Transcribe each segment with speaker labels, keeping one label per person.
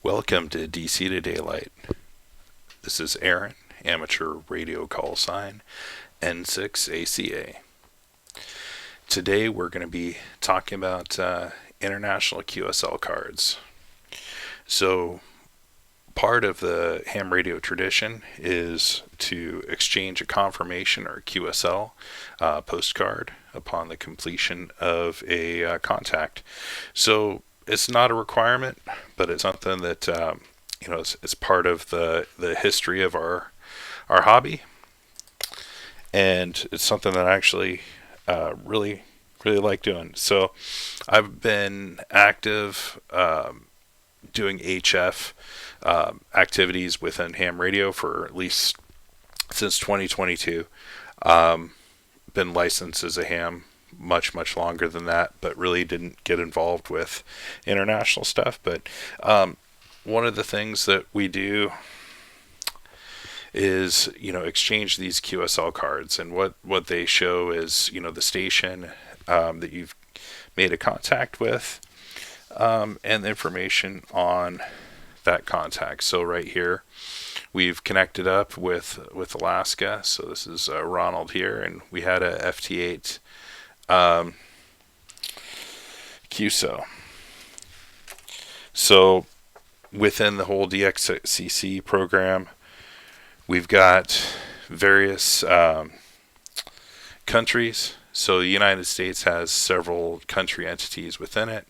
Speaker 1: Welcome to DC to Daylight. This is Aaron, amateur radio call sign N6ACA. Today we're going to be talking about international QSL cards. So, part of the ham radio tradition is to exchange a confirmation or QSL postcard upon the completion of a contact. So, it's not a requirement, but it's something that it's part of the history of our hobby, and it's something that I actually really like doing. So I've been active doing HF activities within ham radio for at least since 2022. Been licensed as a ham much longer than that, but really didn't get involved with international stuff. But one of the things that we do is exchange these QSL cards, and what they show is the station that you've made a contact with, and the information on that contact. So right here we've connected up with Alaska. So this is Ronald here, and we had a FT8 QSL. So within the whole N6ACA program, we've got various countries. So the United States has several country entities within it,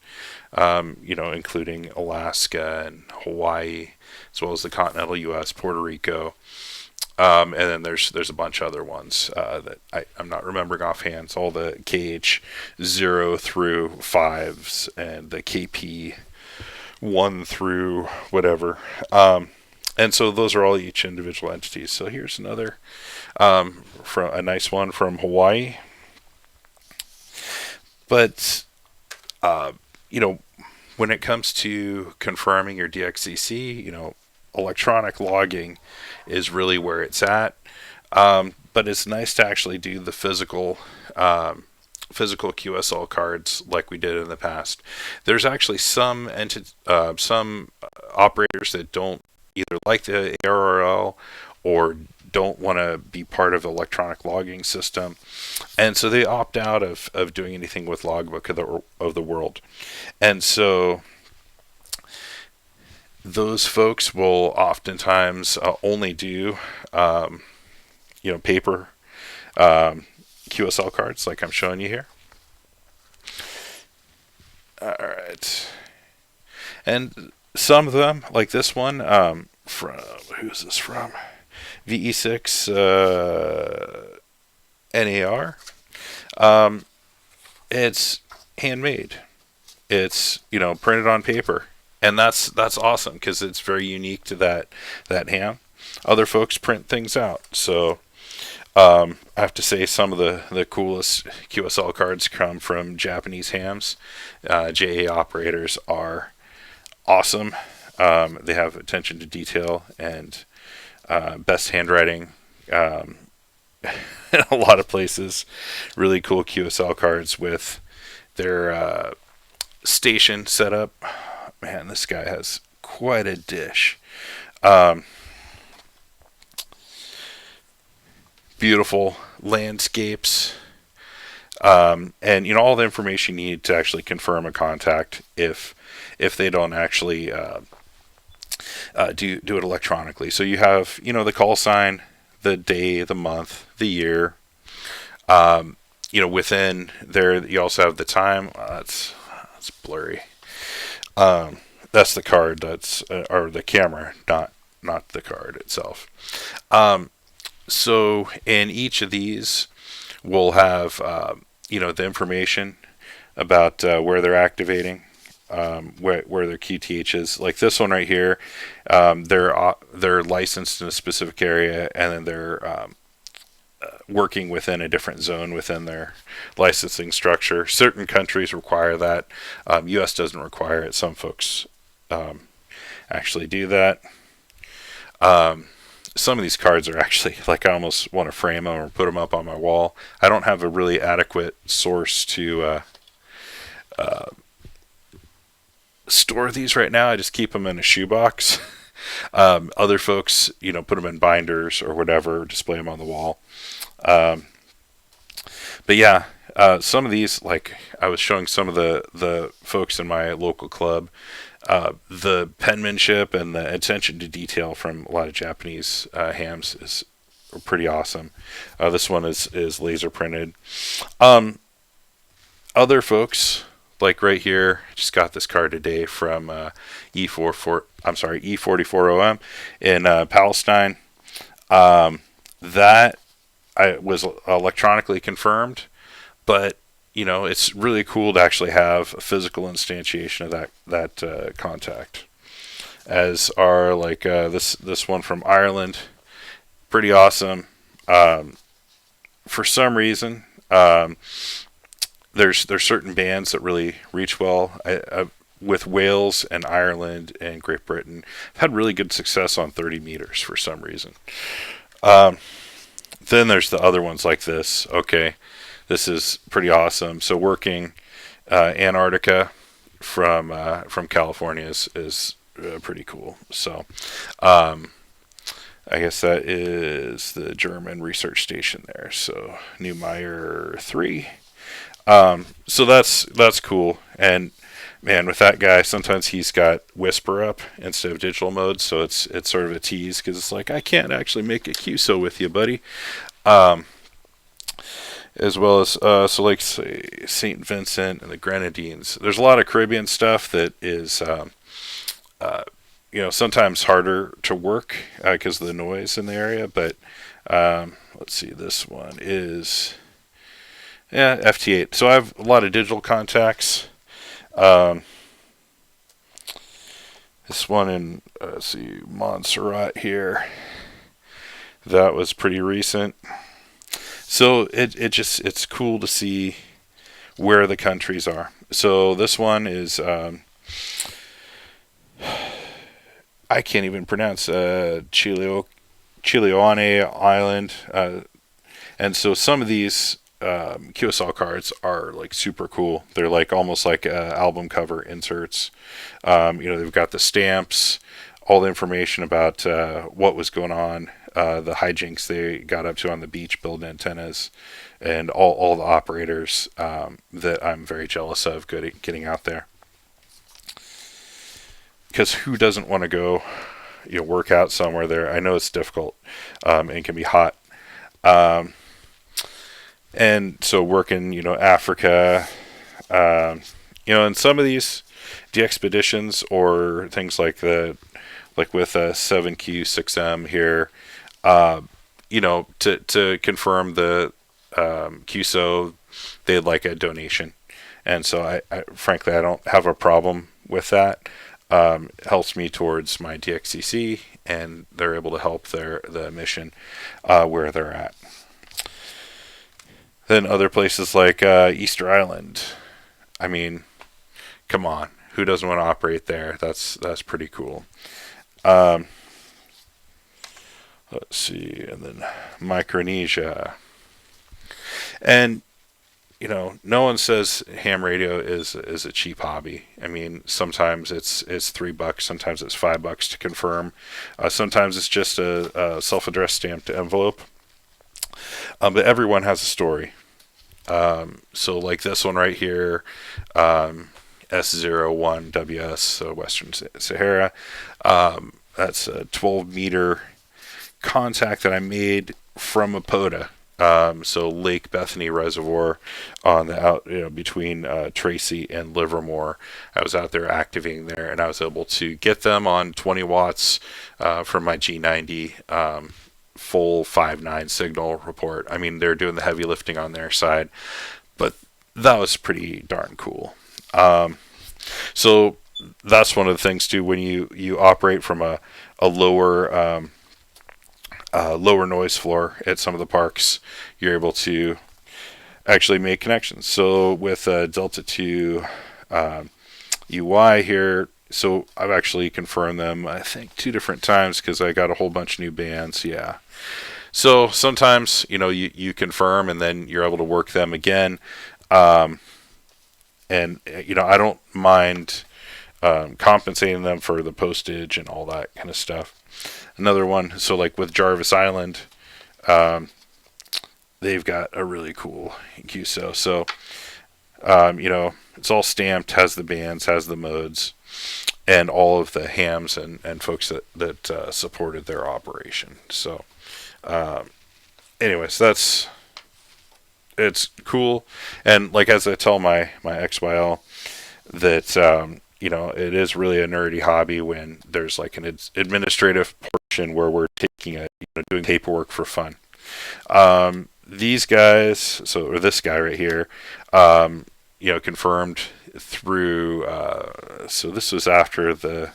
Speaker 1: including Alaska and Hawaii, as well as the continental U.S., Puerto Rico. And then there's a bunch of other ones that I'm not remembering offhand. It's all the KH0 through 5s and the KP 1 through whatever. And so those are all each individual entities. So here's another from a nice one from Hawaii. But when it comes to confirming your DXCC, electronic logging is really where it's at. But it's nice to actually do the physical QSL cards like we did in the past. There's actually some operators that don't either like the ARRL or don't want to be part of the electronic logging system, and so they opt out of doing anything with Logbook of the World. And so those folks will oftentimes only do paper QSL cards like I'm showing you here. All right, and some of them, like this one, from who's this from? VE6 NAR. It's handmade. It's printed on paper, and that's awesome because it's very unique to that ham. Other folks print things out, so I have to say some of the coolest QSL cards come from Japanese hams. JA operators are awesome. They have attention to detail and best handwriting in a lot of places. Really cool QSL cards with their station set up. Man, this guy has quite a dish. Beautiful landscapes, and all the information you need to actually confirm a contact if they don't actually do it electronically. So you have the call sign, the day, the month, the year. Within there you also have the time. That's blurry. That's the card. That's or the camera, not the card itself. So in each of these, we'll have the information about where they're activating, where their QTH is. Like this one right here, they're licensed in a specific area, and then they're working within a different zone within their licensing structure. Certain countries require that. U.S. doesn't require it. Some folks actually do that. Some of these cards are actually, like, I almost want to frame them or put them up on my wall. I don't have a really adequate source to store these right now. I just keep them in a shoebox. Other folks, put them in binders or whatever, display them on the wall. But yeah, some of these, like I was showing some of the folks in my local club, the penmanship and the attention to detail from a lot of Japanese hams is pretty awesome. This one is laser printed. Other folks, like right here, just got this card today from E44OM in Palestine. That I was electronically confirmed, but it's really cool to actually have a physical instantiation of that contact. As are like this one from Ireland, pretty awesome. For some reason, there's certain bands that really reach well. With Wales and Ireland and Great Britain, I've had really good success on 30 meters for some reason. Then there's the other ones like this. Okay, this is pretty awesome. So working Antarctica from California is pretty cool. So I guess that is the German research station there. So Neumayer 3. So that's cool. And man, with that guy, sometimes he's got whisper up instead of digital mode, so it's sort of a tease because it's like, I can't actually make a QSL with you, buddy. As well as so like say St. Vincent and the Grenadines. There's a lot of Caribbean stuff that is sometimes harder to work because of the noise in the area. But let's see, this one is FT8. So I have a lot of digital contacts. This one in let's see, Montserrat here. That was pretty recent. So it's cool to see where the countries are. So this one is I can't even pronounce Chileone Island, and so some of these QSL cards are like super cool. They're like almost like album cover inserts. They've got the stamps, all the information about what was going on, the hijinks they got up to on the beach building antennas, and all the operators that I'm very jealous of getting out there. Because who doesn't want to go, work out somewhere there? I know it's difficult and can be hot. And so working, Africa, and some of these de-expeditions or things like with 7Q6M here, to confirm the QSO, they'd like a donation. And so I frankly, I don't have a problem with that. Helps me towards my DXCC, and they're able to help the mission where they're at. Then other places like Easter Island. I mean, come on, who doesn't want to operate there? That's pretty cool. Let's see, and then Micronesia. And no one says ham radio is a cheap hobby. I mean, sometimes it's $3, sometimes it's $5 to confirm. Sometimes it's just a self-addressed stamped envelope. But everyone has a story. So like this one right here, S01WS, so Western Sahara. That's a 12-meter contact that I made from a POTA. So Lake Bethany Reservoir on the out, between Tracy and Livermore. I was out there activating there, and I was able to get them on 20 watts from my G90 full 5.9 signal report. I mean, they're doing the heavy lifting on their side, but that was pretty darn cool. So that's one of the things too, when you operate from a lower lower noise floor at some of the parks, you're able to actually make connections. So with Delta 2 UI here, so I've actually confirmed them, I think 2 different times because I got a whole bunch of new bands. Yeah. So sometimes, you confirm and then you're able to work them again. And, I don't mind compensating them for the postage and all that kind of stuff. Another one, so like with Jarvis Island, um, they've got a really cool QSL. So, it's all stamped, has the bands, has the modes, and all of the hams and folks that supported their operation. So, anyways, it's cool. And like as I tell my XYL that it is really a nerdy hobby when there's like an administrative portion where we're doing paperwork for fun. These guys, or this guy right here, confirmed through. So this was after the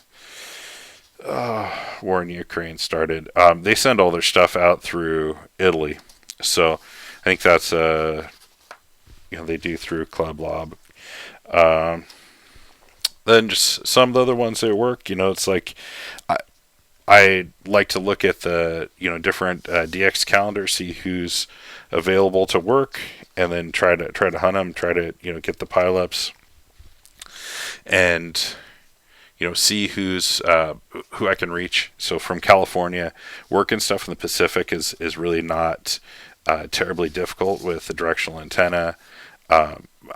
Speaker 1: war in Ukraine started. They send all their stuff out through Italy, so I think that's they do through Club Lob. Then just some of the other ones that work, it's like I like to look at the different DX calendars, see who's available to work, and then try to hunt them, try to get the pileups, and see who I can reach. So from California, working stuff in the Pacific is really not terribly difficult with the directional antenna.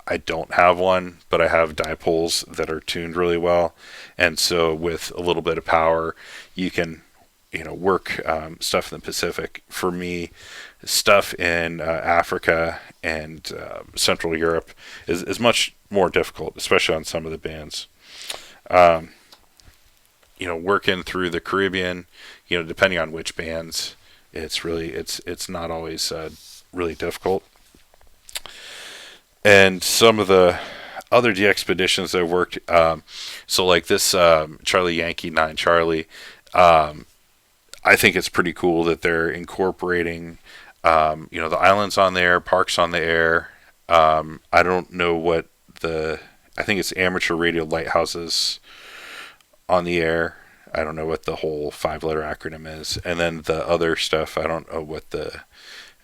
Speaker 1: I don't have one, but I have dipoles that are tuned really well, and so with a little bit of power, you can work stuff in the Pacific. For me, stuff in Africa and Central Europe is much more difficult, especially on some of the bands. Working through the Caribbean, depending on which bands, it's not always really difficult. And some of the other DXpeditions that worked, so like this Charlie Yankee 9 Charlie, I think it's pretty cool that they're incorporating, the islands on the air, parks on the air. I don't know what I think it's amateur radio lighthouses on the air. I don't know what the whole 5-letter acronym is. And then the other stuff, I don't know what the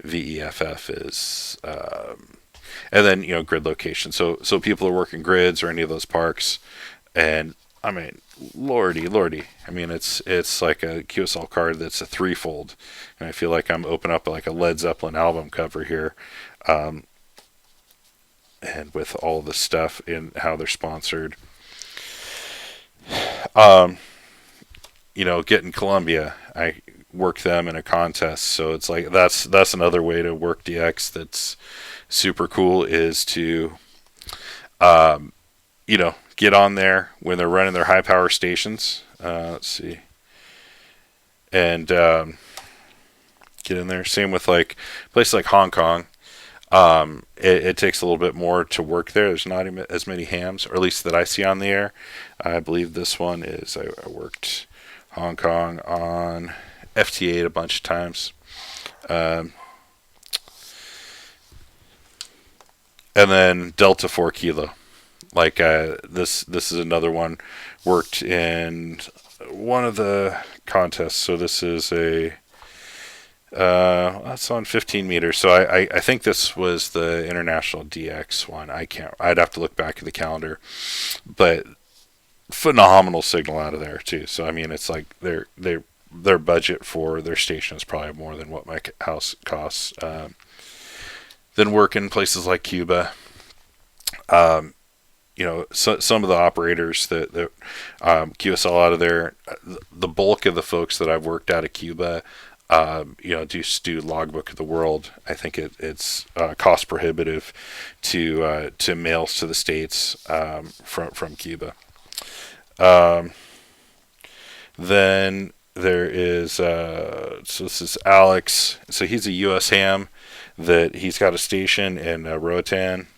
Speaker 1: VEFF is. And then, grid location. So people are working grids or any of those parks. And I mean, lordy. I mean, it's like a QSL card that's a threefold. And I feel like I'm opening up like a Led Zeppelin album cover here. And with all the stuff and how they're sponsored. Getting Columbia, I work them in a contest. So it's like, that's another way to work DX that's super cool, is to get on there when they're running their high power stations, let's see, and get in there. Same with like places like Hong Kong. It takes a little bit more to work there. There's not as many hams, or at least that I see on the air. I believe this one is, I worked Hong Kong on FT8 a bunch of times. And then Delta 4 Kilo. Like this is another one. Worked in one of the contests. So this is that's on 15 meters. So I think this was the International DX one. I'd have to look back at the calendar. But phenomenal signal out of there too. So I mean, it's like their budget for their station is probably more than what my house costs. Then work in places like Cuba. Some of the operators that QSL out of there, the bulk of the folks that I've worked out of Cuba, do Logbook of the World. I think it's cost prohibitive to mails to the States from Cuba. Then there is so this is Alex. So he's a U.S. ham that he's got a station in Roatan,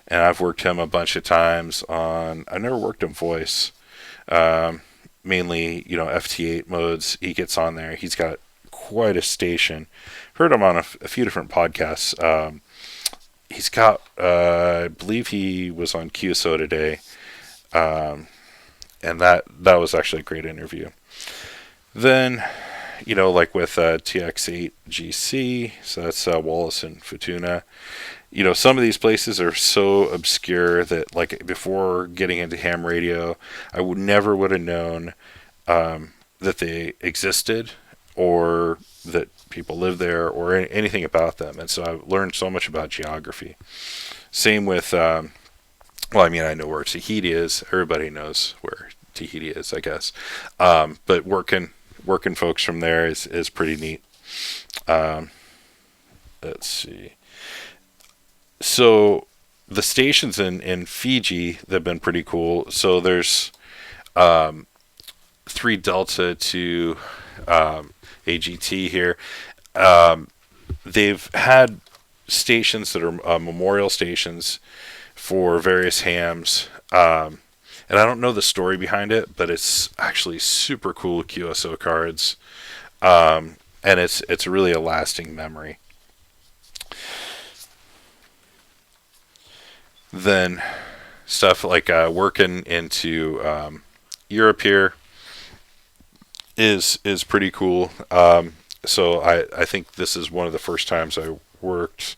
Speaker 1: and I've worked him a bunch of times on. I never worked him voice, mainly FT8 modes. He gets on there. He's got quite a station. Heard him on a few different podcasts. He's got, I believe he was on QSO today, and that was actually a great interview. Then, like with TX8GC, so that's Wallace and Futuna. some of these places are so obscure that, like, before getting into ham radio, I would have known that they existed, or that people live there, or anything about them. And so I've learned so much about geography. Same with, well, I mean, I know where Tahiti is. Everybody knows where Tahiti is, I guess. But working folks from there is pretty neat. Um, let's see. So the stations in Fiji, they've been pretty cool. So there's um, 3 Delta to AGT here. Um, they've had stations that are memorial stations for various hams. And I don't know the story behind it, but it's actually super cool QSO cards. And it's really a lasting memory. Then stuff like working into Europe here is pretty cool. So I think this is one of the first times I worked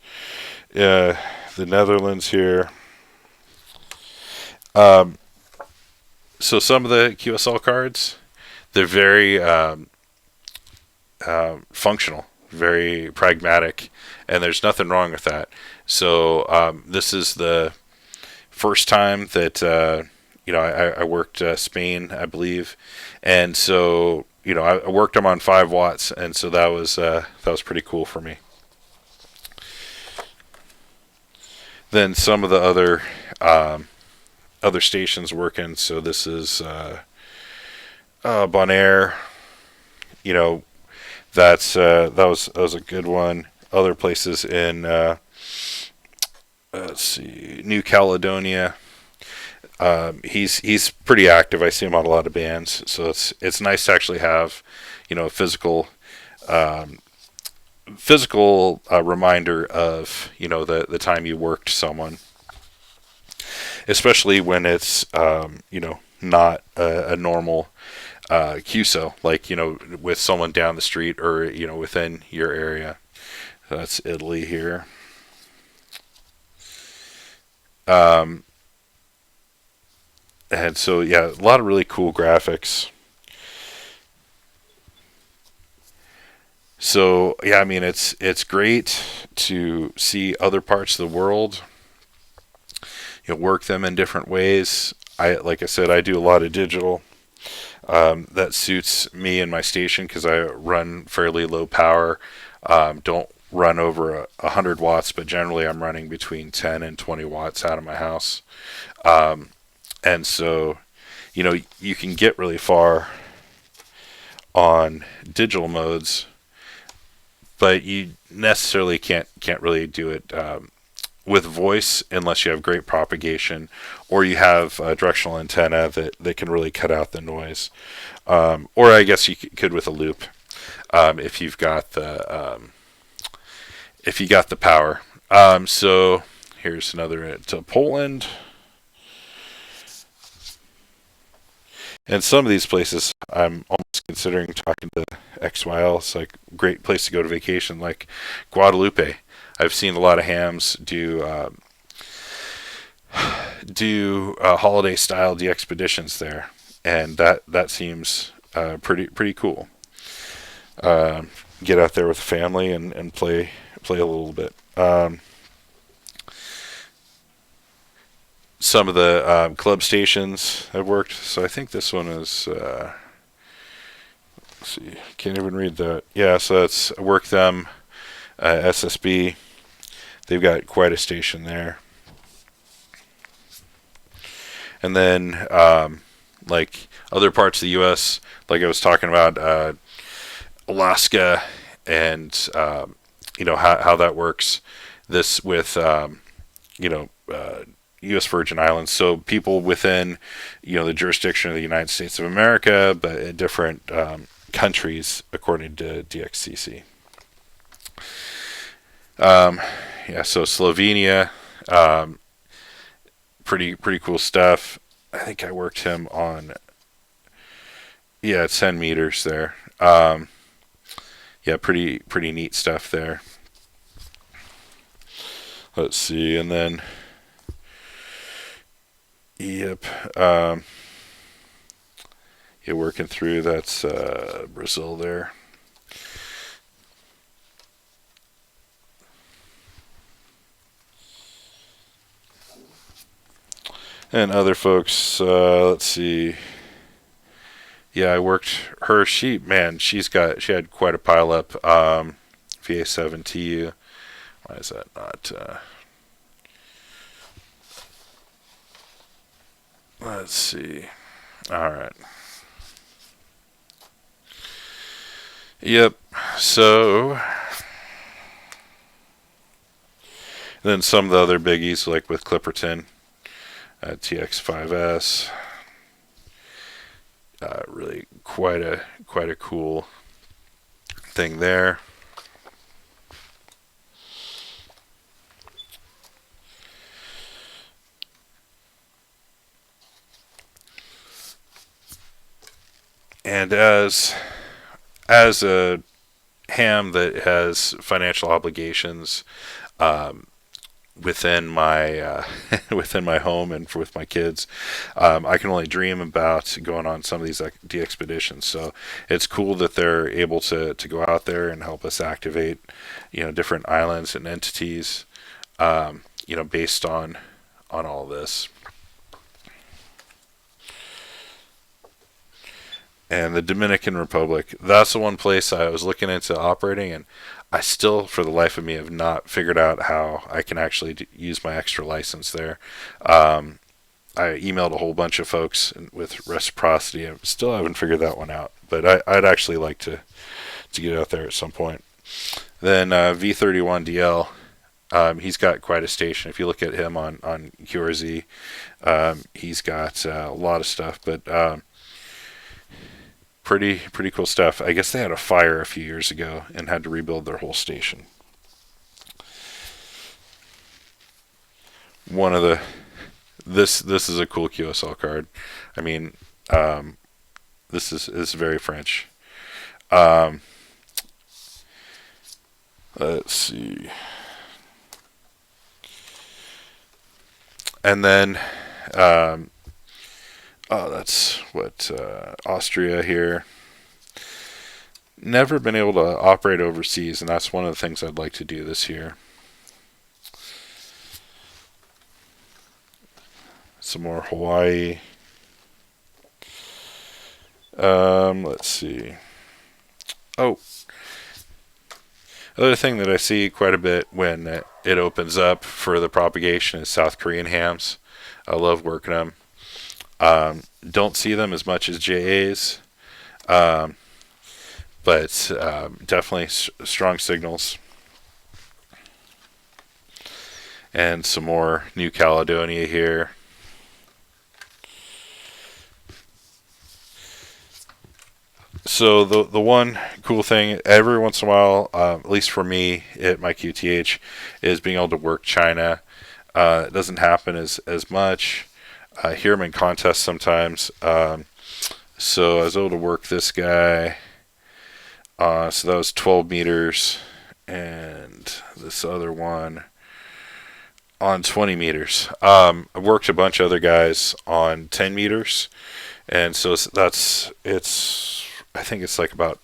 Speaker 1: the Netherlands here. Um, so some of the QSL cards, they're very functional, very pragmatic, and there's nothing wrong with that. So this is the first time that I worked Spain, I believe, and so I worked them on 5 watts, and so that was pretty cool for me. Then some of the other stations working. So this is Bonaire. That was a good one. Other places in let's see, New Caledonia. He's pretty active. I see him on a lot of bands, so it's nice to actually have a um, physical reminder of the time you worked someone, especially when it's not a normal QSO, like with someone down the street, or within your area. That's Italy here. Um, and so yeah, a lot of really cool graphics. So yeah, I mean, it's great to see other parts of the world, work them in different ways. Like I said, I do a lot of digital. That suits me and my station because I run fairly low power. Don't run over 100 watts, but generally I'm running between 10 and 20 watts out of my house. Um, and so, you can get really far on digital modes, but you necessarily can't really do it with voice unless you have great propagation, or you have a directional antenna that can really cut out the noise. Or I guess you could with a loop, if you've got the power. So here's another to Poland. And some of these places I'm almost considering talking to XYL. It's like a great place to go to vacation, like Guadalupe. I've seen a lot of hams do holiday style de-expeditions there, and that seems pretty cool. Get out there with the family and play a little bit. Some of the club stations I've worked. So I think this one is. Let's see, can't even read that. Yeah, so I worked them. SSB. They've got quite a station there. And then, like other parts of the U.S., like I was talking about, Alaska, and how that works. This with U.S. Virgin Islands, so people within the jurisdiction of the United States of America, but in different countries according to DXCC. Yeah, so Slovenia, pretty cool stuff. I think I worked him on 10 meters there. Yeah, pretty neat stuff there. Let's see, and then, yep, you're working through, that's Brazil there. And other folks, let's see. Yeah, I worked her. She had quite a pile up. VA7TU. Why is that not? Let's see. All right. Yep. So then some of the other biggies, like with Clipperton, TX5S. Really quite a cool thing there. And as a ham that has financial obligations within my within my home and with my kids, I can only dream about going on some of these de-expeditions. So it's cool that they're able to go out there and help us activate, different islands and entities, based on all this. And the Dominican Republic, that's the one place I was looking into operating, and I still, for the life of me, have not figured out how I can actually use my extra license there. I emailed a whole bunch of folks with reciprocity. I still haven't figured that one out, but I'd actually like to get out there at some point. Then V31DL, he's got quite a station. If you look at him on QRZ, he's got a lot of stuff, but pretty cool stuff. I guess they had a fire a few years ago and had to rebuild their whole station. One of the this is a cool QSL card. I mean, this is very French. Let's see. And then that's what Austria here. Never been able to operate overseas, and that's one of the things I'd like to do this year. Some more Hawaii. Let's see. Oh, another thing that I see quite a bit when it opens up for the propagation is South Korean hams. I love working them. Don't see them as much as JAs, but definitely strong signals. And some more New Caledonia here. So the one cool thing, every once in a while, at least for me at my QTH, is being able to work China. It doesn't happen as much. I hear them in contests sometimes. So I was able to work this guy. So that was 12 meters. And this other one on 20 meters. I worked a bunch of other guys on 10 meters. And so I think it's like about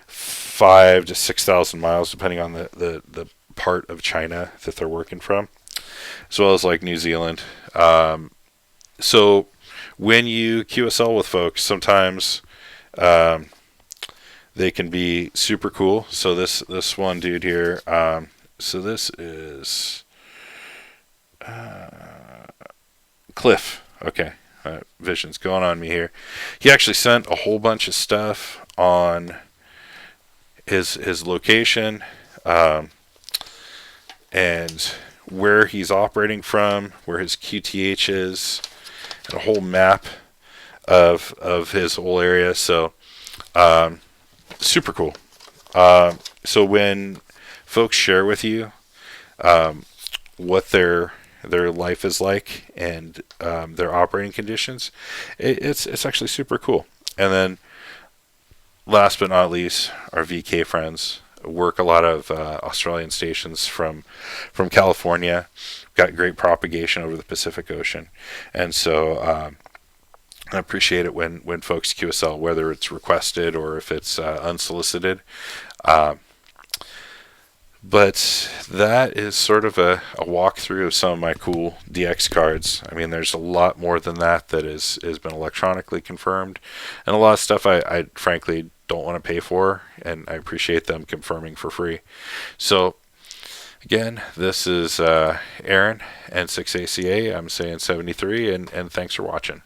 Speaker 1: 5,000 to 6,000 miles, depending on the part of China that they're working from, as well as like New Zealand. So when you QSL with folks, sometimes they can be super cool. So this one dude here, so this is Cliff. Okay. Vision's going on me here. He actually sent a whole bunch of stuff on his location, and where he's operating from, where his QTH is, and a whole map of his whole area. So super cool. So when folks share with you what their life is like and their operating conditions, it's actually super cool. And then last but not least, our VK friends. work a lot of Australian stations from California. Got great propagation over the Pacific Ocean, and so I appreciate it when folks QSL, whether it's requested or if it's unsolicited. But that is sort of a walkthrough of some of my cool DX cards. I mean, there's a lot more than that has been electronically confirmed, and a lot of stuff I frankly don't want to pay for, and I appreciate them confirming for free. So again, this is Aaron, N6ACA. I'm saying 73, and thanks for watching.